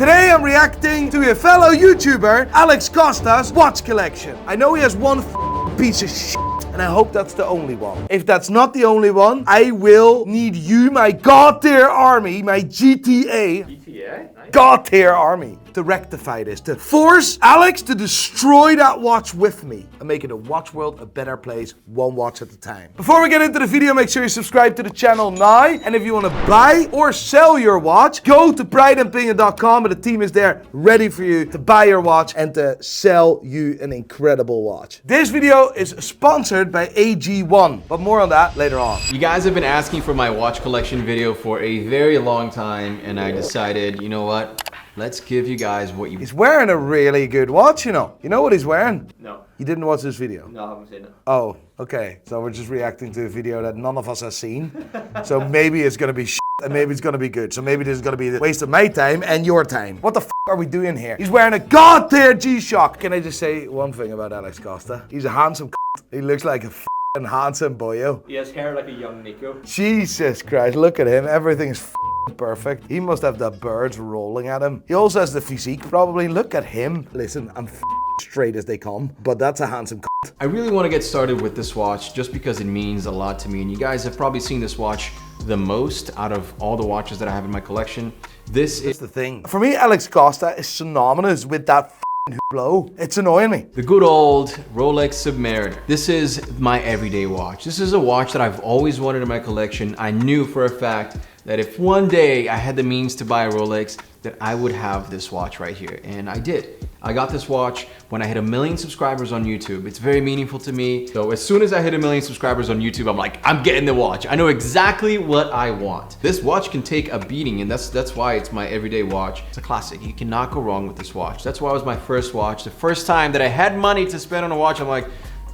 Today I'm reacting to a fellow YouTuber, Alex Costa's watch collection. I know he has one piece of shit, and I hope that's the only one. If that's not the only one, I will need you, my god tier army, my GTA. Nice. God tier army, to rectify this, to force Alex to destroy that watch with me and making the watch world a better place, one watch at a time. Before we get into the video, make sure you subscribe to the channel now. And if you want to buy or sell your watch, go to prideandpinion.com and the team is there ready for you to buy your watch and to sell you an incredible watch. This video is sponsored by AG1, but more on that later on. You guys have been asking for my watch collection video for a very long time, and I decided, you know what? Let's give you guys what you... He's wearing a really good watch, you know. You know what he's wearing? No. You didn't watch this video? No, I haven't seen it. Oh, okay. So we're just reacting to a video that none of us has seen. So maybe it's gonna be shit and maybe it's gonna be good. So maybe this is gonna be the waste of my time and your time. What the f are we doing here? He's wearing a god tier G-Shock. Can I just say one thing about Alex Costa? He's a handsome He looks like a f***ing handsome boyo. He has hair like a young Nico. Jesus Christ, look at him. Everything's perfect. He must have the birds rolling at him. He also has the physique probably. Look at him. Listen, I'm straight as they come, but that's a handsome I really want to get started with this watch just because it means a lot to me, and you guys have probably seen this watch the most out of all the watches that I have in my collection. This is the thing. For me, Alex Costa is synonymous with that Hublot. It's annoying me. The good old Rolex Submariner. This is my everyday watch. This is a watch that I've always wanted in my collection. I knew for a fact that if one day I had the means to buy a Rolex, that I would have this watch right here, and I did. I got this watch when I hit 1 million subscribers on YouTube. It's very meaningful to me. So as soon as I hit 1 million subscribers on YouTube, I'm like, I'm getting the watch. I know exactly what I want. This watch can take a beating, and that's why it's my everyday watch. It's a classic. You cannot go wrong with this watch. That's why it was my first watch. The first time that I had money to spend on a watch, I'm like,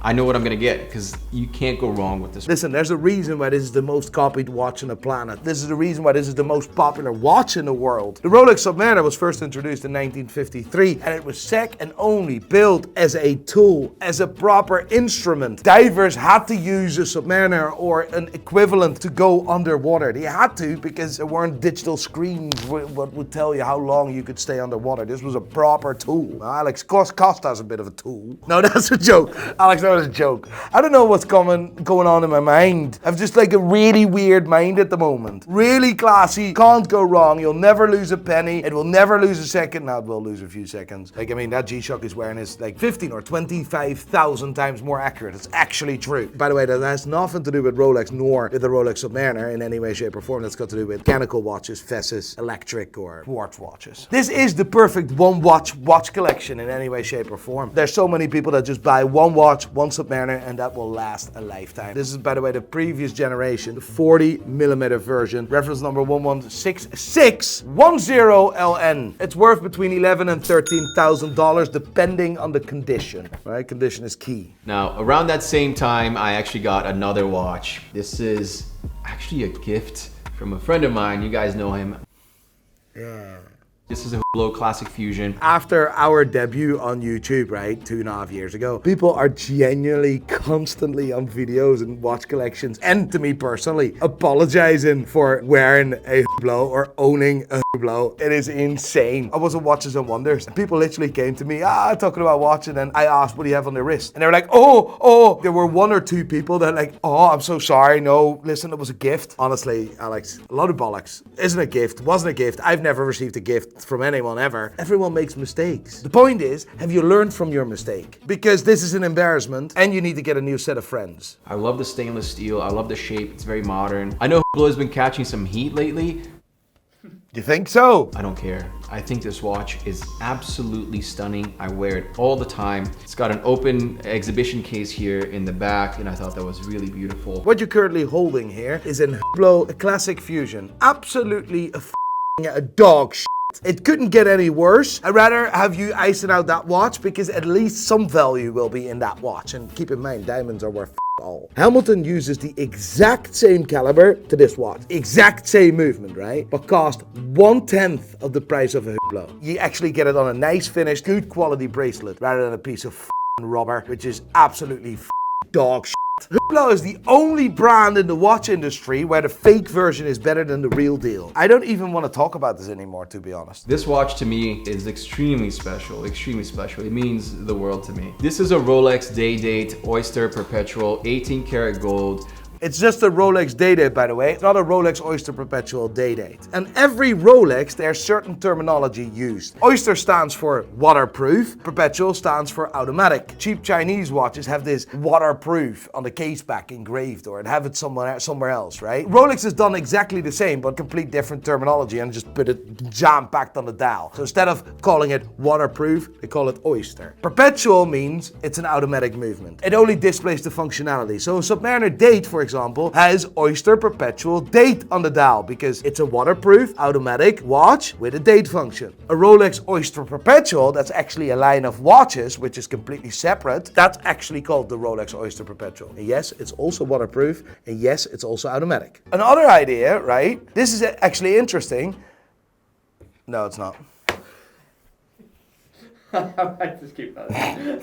I know what I'm gonna get, because you can't go wrong with this. Listen, there's a reason why this is the most copied watch on the planet. This is the reason why this is the most popular watch in the world. The Rolex Submariner was first introduced in 1953, and it was second only built as a tool, as a proper instrument. Divers had to use a Submariner or an equivalent to go underwater. They had to, because there weren't digital screens what would tell you how long you could stay underwater. This was a proper tool. Now, Alex Costa's a bit of a tool. No, that's a joke. Alex, that was a joke. I don't know what's going on in my mind. I've just like a really weird mind at the moment. Really classy, can't go wrong. You'll never lose a penny. It will never lose a second. Now it will lose a few seconds. Like, I mean, that G-Shock he's wearing is like 15 or 25,000 times more accurate. It's actually true. By the way, that has nothing to do with Rolex nor with the Rolex Submariner in any way, shape or form. That's got to do with mechanical watches, Fesses, electric or quartz watches. This is the perfect one watch collection in any way, shape or form. There's so many people that just buy one watch, one Submariner, and that will last a lifetime. This is, by the way, the previous generation, the 40mm version, reference number 116610LN. It's worth between $11,000 and $13,000 depending on the condition. Right? Condition is key. Now, around that same time, I actually got another watch. This is actually a gift from a friend of mine. You guys know him. Yeah. This is a Hublot Classic Fusion. After our debut on YouTube, right, 2.5 years ago, people are genuinely constantly on videos and watch collections, and to me personally, apologizing for wearing a Hublot or owning a Hublot. It is insane. I was on Watches and Wonders, and people literally came to me, talking about watching, and I asked, what do you have on their wrist? And they were like, oh, there were 1 or 2 people that like, oh, I'm so sorry, no, listen, it was a gift. Honestly, Alex, a lot of bollocks. Isn't a gift, wasn't a gift. I've never received a gift from anyone ever. Everyone makes mistakes. The point is, have you learned from your mistake? Because this is an embarrassment and you need to get a new set of friends. I love the stainless steel. I love the shape. It's very modern. I know Hublot has been catching some heat lately. You think so? I don't care. I think this watch is absolutely stunning. I wear it all the time. It's got an open exhibition case here in the back, and I thought that was really beautiful. What you're currently holding here is an Hublot Classic Fusion. Absolutely a dog shit. It couldn't get any worse. I'd rather have you icing out that watch because at least some value will be in that watch. And keep in mind, diamonds are worth all. Hamilton uses the exact same caliber to this watch. Exact same movement, right? But cost 1/10 of the price of a Hublot. You actually get it on a nice finished, good quality bracelet rather than a piece of rubber, which is absolutely dog shit. Hublot is the only brand in the watch industry where the fake version is better than the real deal. I don't even want to talk about this anymore, to be honest. This watch to me is extremely special, extremely special. It means the world to me. This is a Rolex Day-Date Oyster Perpetual 18 karat gold. It's just a Rolex Day-Date, by the way. It's not a Rolex Oyster Perpetual Day-Date. And every Rolex, there's certain terminology used. Oyster stands for waterproof. Perpetual stands for automatic. Cheap Chinese watches have this waterproof on the case back engraved, or have it somewhere else, right? Rolex has done exactly the same, but complete different terminology and just put it jam-packed on the dial. So instead of calling it waterproof, they call it Oyster. Perpetual means it's an automatic movement. It only displays the functionality. So a Submariner Date, for example, has Oyster Perpetual Date on the dial because it's a waterproof automatic watch with a date function. A Rolex Oyster Perpetual, that's actually a line of watches which is completely separate, that's actually called the Rolex Oyster Perpetual. And yes, it's also waterproof, and yes, it's also automatic. Another idea, right? This is actually interesting. No, it's not. I might just keep that. No,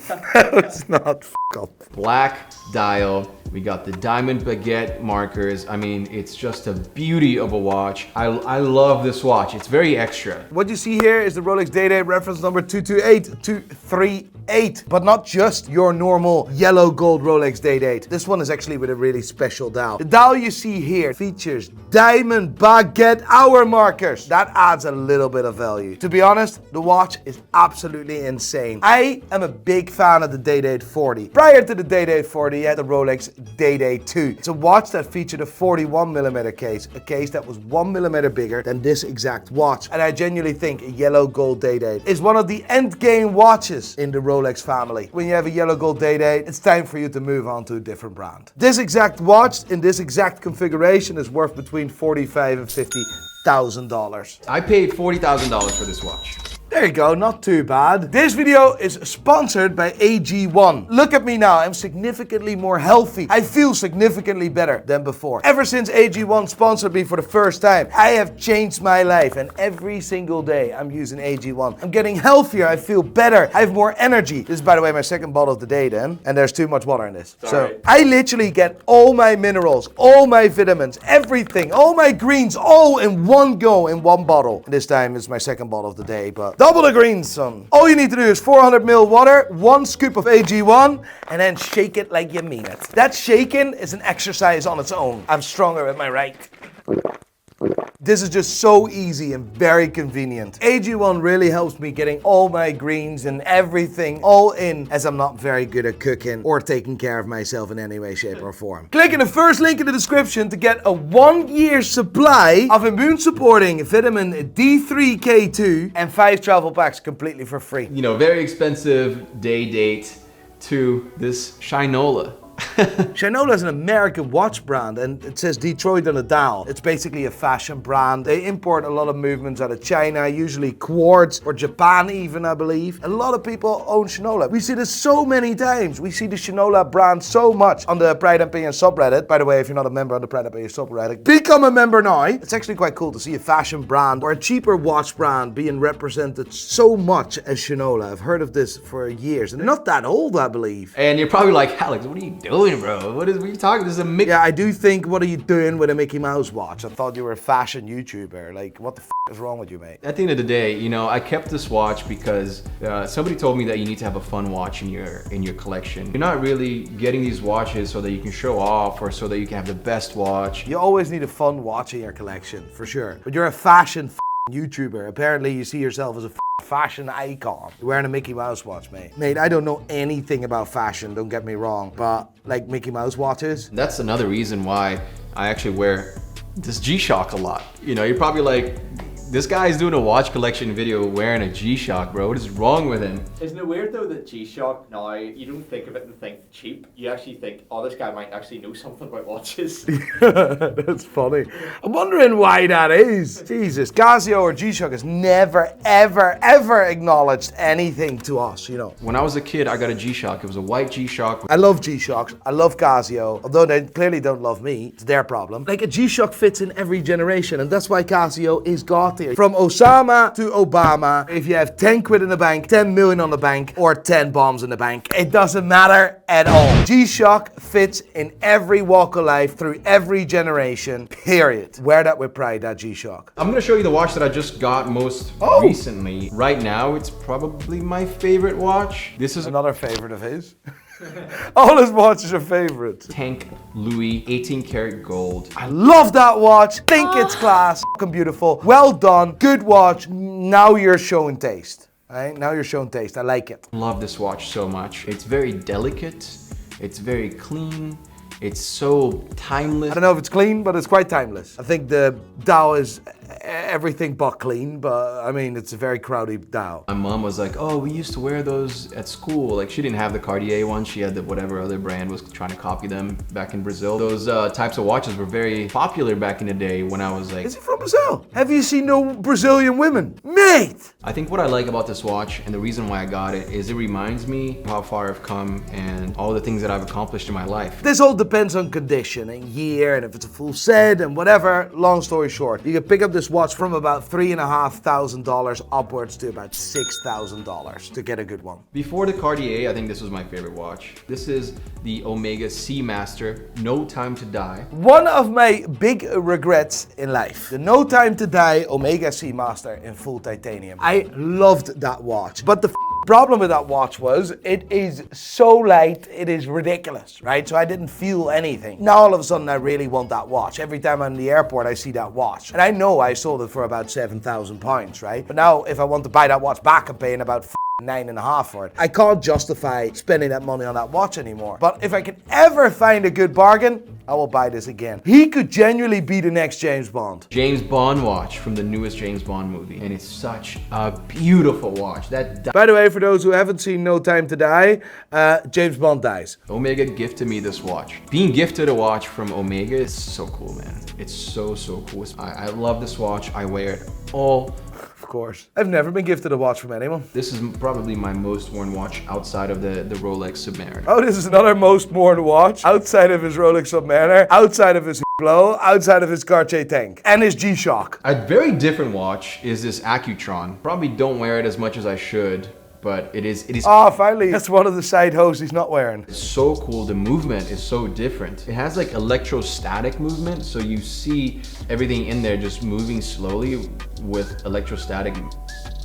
it's not. F*** off. Black dial. We got the diamond baguette markers. I mean, it's just a beauty of a watch. I love this watch. It's very extra. What you see here is the Rolex Day-Date reference number 228238, but not just your normal yellow gold Rolex Day-Date. This one is actually with a really special dial. The dial you see here features diamond baguette hour markers. That adds a little bit of value. To be honest, the watch is absolutely insane. I am a big fan of the Day-Date 40. Prior to the Day-Date 40, you had the Rolex Day-Date 2. It's a watch that featured a 41mm case, a case that was 1mm bigger than this exact watch. And I genuinely think a yellow gold Day-Date is one of the end game watches in the Rolex family. When you have a yellow gold Day-Date, it's time for you to move on to a different brand. This exact watch in this exact configuration is worth between $45,000 and $50,000. I paid $40,000 for this watch. There you go, not too bad. This video is sponsored by AG1. Look at me now, I'm significantly more healthy. I feel significantly better than before. Ever since AG1 sponsored me for the first time, I have changed my life, and every single day I'm using AG1. I'm getting healthier, I feel better, I have more energy. This is, by the way, my second bottle of the day then, and there's too much water in this. Sorry. So I literally get all my minerals, all my vitamins, everything, all my greens, all in one go in one bottle. And this time is my second bottle of the day, but double the greens, son. All you need to do is 400ml water, 1 scoop of AG1, and then shake it like you mean it. That shaking is an exercise on its own. I'm stronger with my right. This is just so easy and very convenient. AG1 really helps me getting all my greens and everything all in, as I'm not very good at cooking or taking care of myself in any way, shape or form. Click in the first link in the description to get a 1-year supply of immune supporting vitamin D3K2 and 5 travel packs completely for free. You know, very expensive Day-Date to this Shinola. Shinola is an American watch brand, and it says Detroit on the dial. It's basically a fashion brand. They import a lot of movements out of China, usually quartz or Japan even, I believe. A lot of people own Shinola. We see this so many times. We see the Shinola brand so much on the Pride and Opinion subreddit. By the way, if you're not a member on the Pride and Opinion subreddit, become a member now. It's actually quite cool to see a fashion brand or a cheaper watch brand being represented so much as Shinola. I've heard of this for years, and they're not that old, I believe. And you're probably like, Alex, what are you doing, bro? What are you talking? This is a mix. Yeah, I do think, what are you doing with a Mickey Mouse watch? I thought you were a fashion YouTuber. Like, what the f is wrong with you, mate? At the end of the day, you know, I kept this watch because somebody told me that you need to have a fun watch in your collection. You're not really getting these watches so that you can show off or so that you can have the best watch. You always need a fun watch in your collection, for sure. But you're a fashion YouTuber. Apparently, you see yourself as a fashion icon. You're wearing a Mickey Mouse watch, mate. Mate, I don't know anything about fashion, don't get me wrong, but like Mickey Mouse watches. That's another reason why I actually wear this G-Shock a lot. You know, you're probably like, this guy's doing a watch collection video wearing a G-Shock, bro. What is wrong with him? Isn't it weird though that G-Shock now, you don't think of it and think cheap. You actually think, oh, this guy might actually know something about watches. That's funny. I'm wondering why that is. Jesus, Casio or G-Shock has never, ever, ever acknowledged anything to us, you know. When I was a kid, I got a G-Shock. It was a white G-Shock. I love G-Shocks. I love Casio. Although they clearly don't love me. It's their problem. Like, a G-Shock fits in every generation, and that's why Casio is got wealthier. From Osama to Obama, if you have 10 quid in the bank, 10 million on the bank, or 10 bombs in the bank, it doesn't matter at all. G-Shock fits in every walk of life, through every generation, period. Wear that with pride, that G-Shock. I'm gonna show you the watch that I just got most recently. Right now, it's probably my favorite watch. This is Another favorite of his. All his watches are favorites. Tank Louis 18 karat gold. I love that watch. Think it's class. Fucking beautiful. Well done. Good watch. Now you're showing taste. Right? Now you're showing taste. I like it. Love this watch so much. It's very delicate. It's very clean. It's so timeless. I don't know if it's clean, but it's quite timeless. I think the dial is everything but clean, but I mean, it's a very crowded dial. My mom was like, oh, we used to wear those at school. Like, she didn't have the Cartier one. She had the whatever other brand was trying to copy them back in Brazil. Those types of watches were very popular back in the day when I was like... Is it from Brazil? Have you seen no Brazilian women? Mate! I think what I like about this watch, and the reason why I got it, is it reminds me how far I've come and all the things that I've accomplished in my life. This all depends on condition and year, and if it's a full set and whatever. Long story short, you can pick up this watch from about $3,500 upwards to about $6,000 to get a good one. Before the Cartier, I think this was my favorite watch. This is the Omega Seamaster, No Time to Die. One of my big regrets in life, the No Time to Die Omega Seamaster in full titanium. I loved that watch, but the problem with that watch was it is so light, it is ridiculous, right? So I didn't feel anything. Now all of a sudden I really want that watch. Every time I'm in the airport I see that watch. And I know I sold it for about £7,000, right? But now if I want to buy that watch back, I'm paying about $9.5 for it. I can't justify spending that money on that watch anymore. But if I can ever find a good bargain, I will buy this again. He could genuinely be the next James Bond. James Bond watch from the newest James Bond movie. And it's such a beautiful watch. By the way, for those who haven't seen No Time to Die, James Bond dies. Omega gifted me this watch. Being gifted a watch from Omega is so cool, man. It's so cool. I love this watch. I wear it all. Of course. I've never been gifted a watch from anyone. This is probably my most worn watch outside of the Rolex Submariner. Oh, this is another most worn watch outside of his Rolex Submariner, outside of his Hublot, outside of his Cartier Tank, and his G-Shock. A very different watch is this Accutron. Probably don't wear it as much as I should, but it is. Oh, finally, that's one of the side hose he's not wearing. It's so cool. The movement is so different. It has like electrostatic movement, so you see everything in there just moving slowly with electrostatic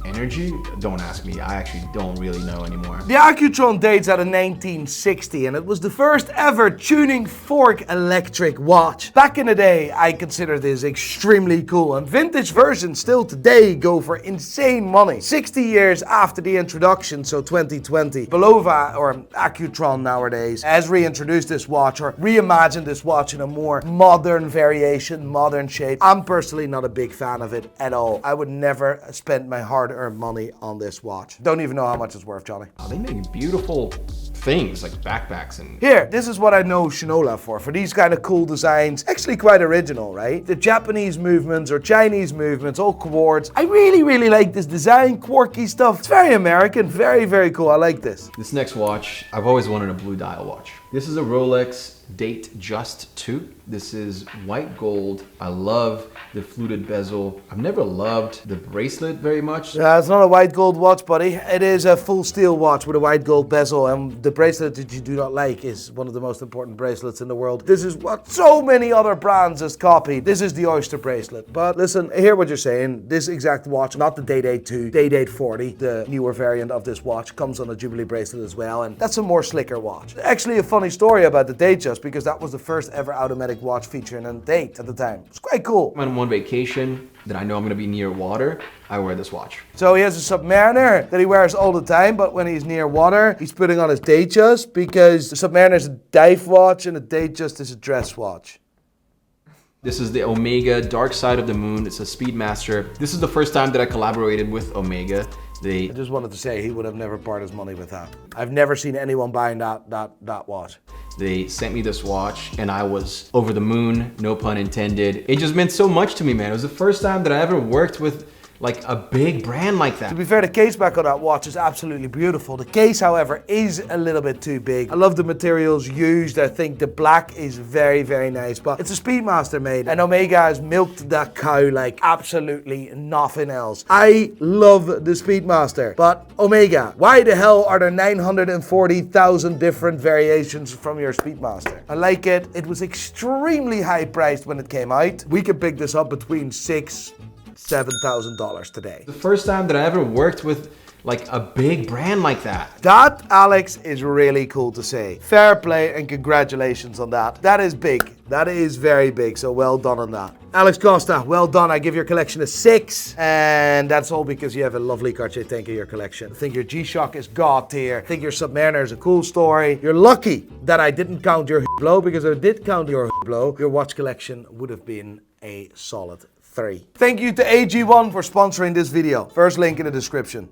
energy. Don't ask me, I actually don't really know anymore. The Accutron dates out of 1960 and it was the first ever tuning fork electric watch. Back in the day, I consider this extremely cool, and vintage versions still today go for insane money. 60 years after the introduction, so 2020, Belova, or Accutron nowadays, has reintroduced this watch or reimagined this watch in a more modern variation, modern shape. I'm personally not a big fan of it at all. I would never spend my hard-earned money on this watch. Don't even know how much it's worth, Johnny. Oh, they make beautiful things like backpacks and... Here, this is what I know Shinola for these kind of cool designs. Actually quite original, right? The Japanese movements or Chinese movements, all quartz. I really like this design, quirky stuff. It's very American, very cool. I like this. This next watch, I've always wanted a blue dial watch. This is a Rolex Datejust 2. This is white gold. I love the fluted bezel. I've never loved the bracelet very much. It's not a white gold watch, buddy. It is a full steel watch with a white gold bezel, and the bracelet that you do not like is one of the most important bracelets in the world. This is what so many other brands has copied. This is the Oyster bracelet. But listen, I hear what you're saying. This exact watch, not the Day-Date 2, Day-Date 40, the newer variant of this watch, comes on a Jubilee bracelet as well, and that's a more slicker watch. Actually, a funny story about the Datejust, because that was the first ever automatic watch featuring a date at the time. It's quite cool. When I'm on vacation that I know I'm gonna be near water, I wear this watch. So he has a Submariner that he wears all the time, but when he's near water, he's putting on his Datejust, because the Submariner is a dive watch and the Datejust is a dress watch. This is the Omega Dark Side of the Moon. It's a Speedmaster. This is the first time that I collaborated with Omega. I just wanted to say he would have never parted his money with that. I've never seen anyone buying that watch. They sent me this watch and I was over the moon, no pun intended. It just meant so much to me, man. It was the first time that I ever worked with like a big brand like that. To be fair, the case back on that watch is absolutely beautiful. The case, however, is a little bit too big. I love the materials used. I think the black is very, very nice, but it's a Speedmaster made, and Omega has milked that cow like absolutely nothing else. I love the Speedmaster, but Omega, why the hell are there 940,000 different variations from your Speedmaster? I like it. It was extremely high priced when it came out. We could pick this up between $7,000 today. The first time that I ever worked with like a big brand like that. That, Alex, is really cool to say. Fair play and congratulations on that. That is big. That is very big, so well done on that. Alex Costa, well done. I give your collection a 6, and that's all because you have a lovely Cartier Tank in your collection. I think your G-Shock is god tier. I think your Submariner is a cool story. You're lucky that I didn't count your Hublot, because if I did count your Hublot, your watch collection would have been a solid 3. Thank you to AG1 for sponsoring this video. First link in the description.